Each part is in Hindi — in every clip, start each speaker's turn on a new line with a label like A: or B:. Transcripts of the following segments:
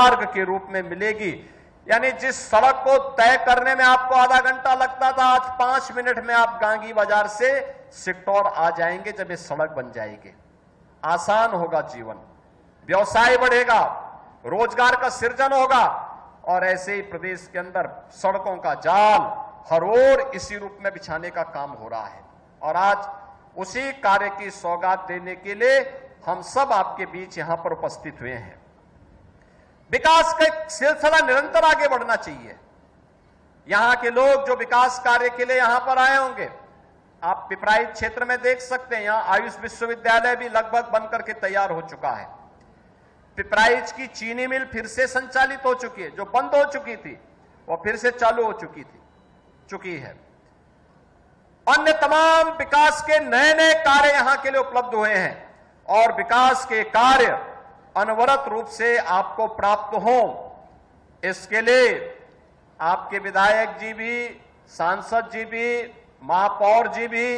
A: मार्ग के रूप में मिलेगी। यानी जिस सड़क को तय करने में आपको आधा घंटा लगता था, आज 5 मिनट में आप गांगी बाजार से सिक्टौर आ जाएंगे जब ये सड़क बन जाएगी। आसान होगा जीवन, व्यवसाय बढ़ेगा, रोजगार का सृजन होगा और ऐसे ही प्रदेश के अंदर सड़कों का जाल हर ओर इसी रूप में बिछाने का काम हो रहा है। और आज उसी कार्य की सौगात देने के लिए हम सब आपके बीच यहां पर उपस्थित हुए हैं। विकास का सिलसिला निरंतर आगे बढ़ना चाहिए। यहां के लोग जो विकास कार्य के लिए यहां पर आए होंगे, आप पिपराइच क्षेत्र में देख सकते हैं, यहां आयुष विश्वविद्यालय भी लगभग बनकर के तैयार हो चुका है। पिपराइच की चीनी मिल फिर से संचालित हो चुकी है, जो बंद हो चुकी थी वो फिर से चालू हो चुकी है। अन्य तमाम विकास के नए नए कार्य यहां के लिए उपलब्ध हुए हैं और विकास के कार्य अनवरत रूप से आपको प्राप्त हो, इसके लिए आपके विधायक जी भी, सांसद जी भी, महापौर जी भी,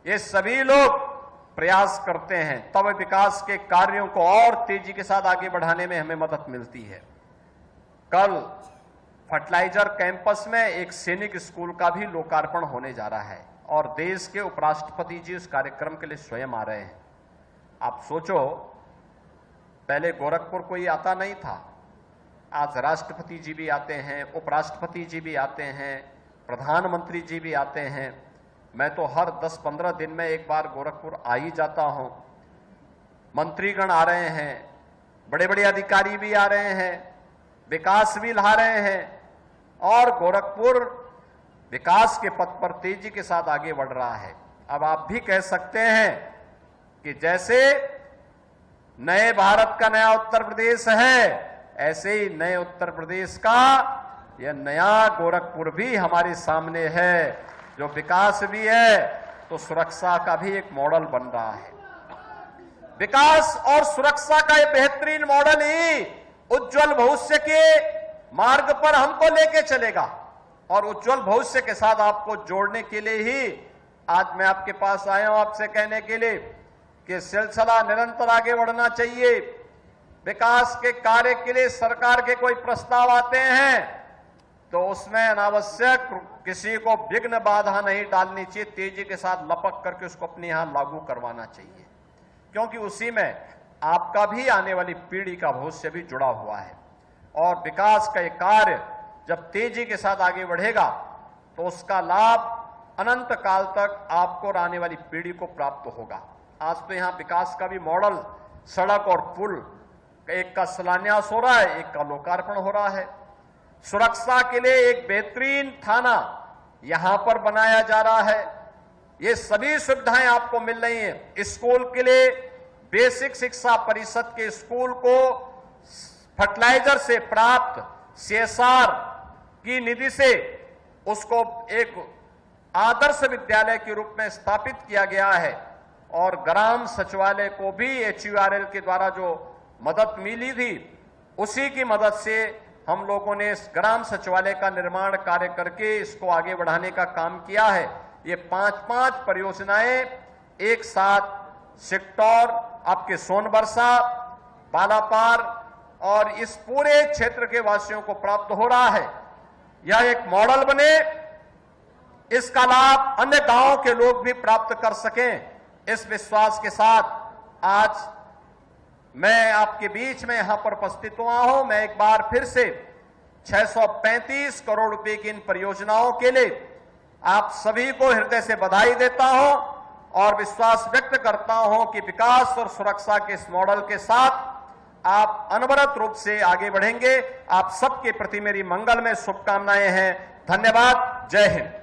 A: ये सभी लोग प्रयास करते हैं, तब विकास के कार्यों को और तेजी के साथ आगे बढ़ाने में हमें मदद मिलती है। कल फर्टिलाइजर कैंपस में एक सैनिक स्कूल का भी लोकार्पण होने जा रहा है और देश के उपराष्ट्रपति जी उस कार्यक्रम के लिए स्वयं आ रहे हैं। आप सोचो, पहले गोरखपुर कोई आता नहीं था, आज राष्ट्रपति जी भी आते हैं, उपराष्ट्रपति जी भी आते हैं, प्रधानमंत्री जी भी आते हैं। मैं तो हर 10-15 दिन में एक बार गोरखपुर आ ही जाता हूं। मंत्रीगण आ रहे हैं, बड़े बड़े अधिकारी भी आ रहे हैं, विकास भी ला रहे हैं और गोरखपुर विकास के पथ पर तेजी के साथ आगे बढ़ रहा है। अब आप भी कह सकते हैं कि जैसे नए भारत का नया उत्तर प्रदेश है, ऐसे ही नए उत्तर प्रदेश का यह नया गोरखपुर भी हमारे सामने है, जो विकास भी है तो सुरक्षा का भी एक मॉडल बन रहा है। विकास और सुरक्षा का यह बेहतरीन मॉडल ही उज्जवल भविष्य के मार्ग पर हमको लेके चलेगा और उज्जवल भविष्य के साथ आपको जोड़ने के लिए ही आज मैं आपके पास आया हूं, आपसे कहने के लिए कि सिलसिला निरंतर आगे बढ़ना चाहिए। विकास के कार्य के लिए सरकार के कोई प्रस्ताव आते हैं तो उसमें अनावश्यक किसी को विघ्न बाधा नहीं डालनी चाहिए, तेजी के साथ लपक करके उसको अपने यहां लागू करवाना चाहिए, क्योंकि उसी में आपका भी आने वाली पीढ़ी का भविष्य भी जुड़ा हुआ है। और विकास का एक कार्य जब तेजी के साथ आगे बढ़ेगा तो उसका लाभ अनंत काल तक आपको और आने वाली पीढ़ी को प्राप्त होगा। आज तो यहां विकास का भी मॉडल, सड़क और पुल, एक का शिलान्यास हो रहा है, एक का लोकार्पण हो रहा है। सुरक्षा के लिए एक बेहतरीन थाना यहां पर बनाया जा रहा है। ये सभी सुविधाएं आपको मिल रही हैं। स्कूल के लिए बेसिक शिक्षा परिषद के स्कूल को फर्टिलाइजर से प्राप्त CSR की निधि से उसको एक आदर्श विद्यालय के रूप में स्थापित किया गया है और ग्राम सचिवालय को भी HURL के द्वारा जो मदद मिली थी, उसी की मदद से हम लोगों ने इस ग्राम सचिवालय का निर्माण कार्य करके इसको आगे बढ़ाने का काम किया है। ये 5-5 परियोजनाएं एक साथ सिक्टौर, आपके सोनबरसा, बालापार और इस पूरे क्षेत्र के वासियों को प्राप्त हो रहा है। यह एक मॉडल बने, इसका लाभ अन्य गांवों के लोग भी प्राप्त कर सकें, इस विश्वास के साथ आज मैं आपके बीच में यहां पर उपस्थित हुआ हूं। मैं एक बार फिर से 635 करोड़ रुपए की इन परियोजनाओं के लिए आप सभी को हृदय से बधाई देता हूं और विश्वास व्यक्त करता हूं कि विकास और सुरक्षा के इस मॉडल के साथ आप अनवरत रूप से आगे बढ़ेंगे। आप सबके प्रति मेरी मंगलमय शुभकामनाएं हैं। धन्यवाद। जय हिंद।